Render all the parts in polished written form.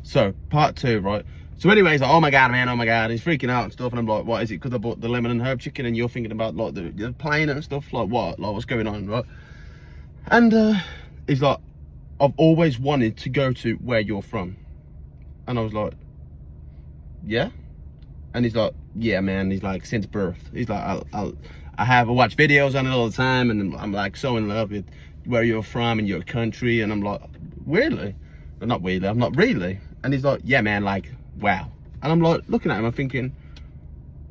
So, part 2, right? So anyway, he's like, oh my God, man, oh my God. He's freaking out and stuff. And I'm like, what is it? Because I bought the lemon and herb chicken and you're thinking about like the plane and stuff. Like what? Like what's going on, right? And he's like, I've always wanted to go to where you're from. And I was like, yeah? And he's like, yeah, man. He's like, since birth. He's like, I watch videos on it all the time, and I'm like so in love with where you're from and your country. And I'm like, really? But not really. I'm not really. And he's like, yeah, man. Like, wow. And I'm like looking at him. I'm thinking,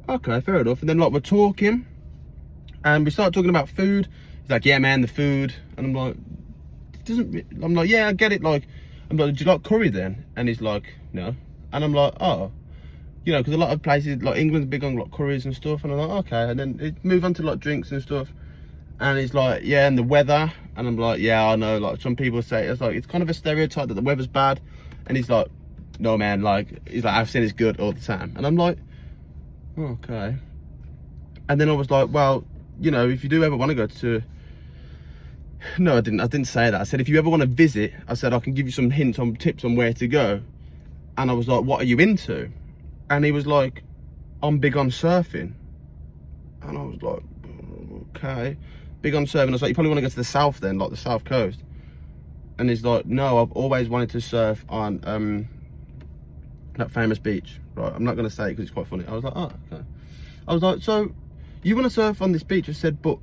okay, fair enough. And then like we're talking, and we start talking about food. He's like, yeah, man, the food. And I'm like, I'm like, yeah, I get it. Like, I'm like, do you like curry then? And he's like, no. And I'm like, oh. You know, because a lot of places, like England's big on like curries and stuff, and I'm like, okay. And then it move on to like drinks and stuff, and he's like, yeah, and the weather, and I'm like, yeah, I know. Like some people say it's like it's kind of a stereotype that the weather's bad, and he's like, no, man. Like he's like, I've seen it's good all the time, and I'm like, okay. And then I was like, well, you know, if you do ever want to go to, no, I didn't say that. I said if you ever want to visit, I said I can give you some hints on tips on where to go, and I was like, what are you into? And he was like, I'm big on surfing. And I was like, okay. Big on surfing. I was like, you probably want to go to the south then, like the south coast. And he's like, no, I've always wanted to surf on that famous beach. Right, I'm not going to say it because it's quite funny. I was like, oh, okay. I was like, so you want to surf on this beach? I said, but,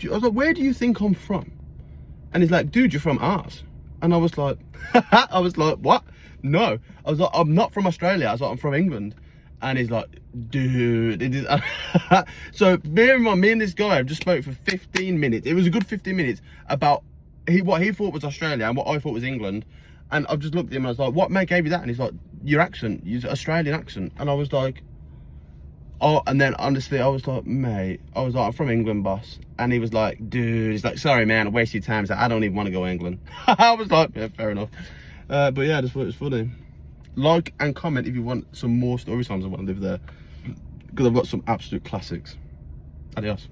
I was like, where do you think I'm from? And he's like, dude, you're from ours. And I was like, I was like, what? No. I was like, I'm not from Australia. I was like, I'm from England. And he's like, dude. It is. So me and this guy have just spoke for 15 minutes. It was a good 15 minutes about what he thought was Australia and what I thought was England. And I've just looked at him and I was like, what mate gave you that? And he's like, your accent, your Australian accent. And I was like, oh, and then honestly, I was like, mate, I was like, I'm from England, boss. And he was like, dude, he's like, sorry, man, I wasted your time. He's like, I don't even want to go to England. I was like, yeah, fair enough. But yeah, I just thought it was funny. Like and comment if you want some more story times I want to live there. Because I've got some absolute classics. Adios.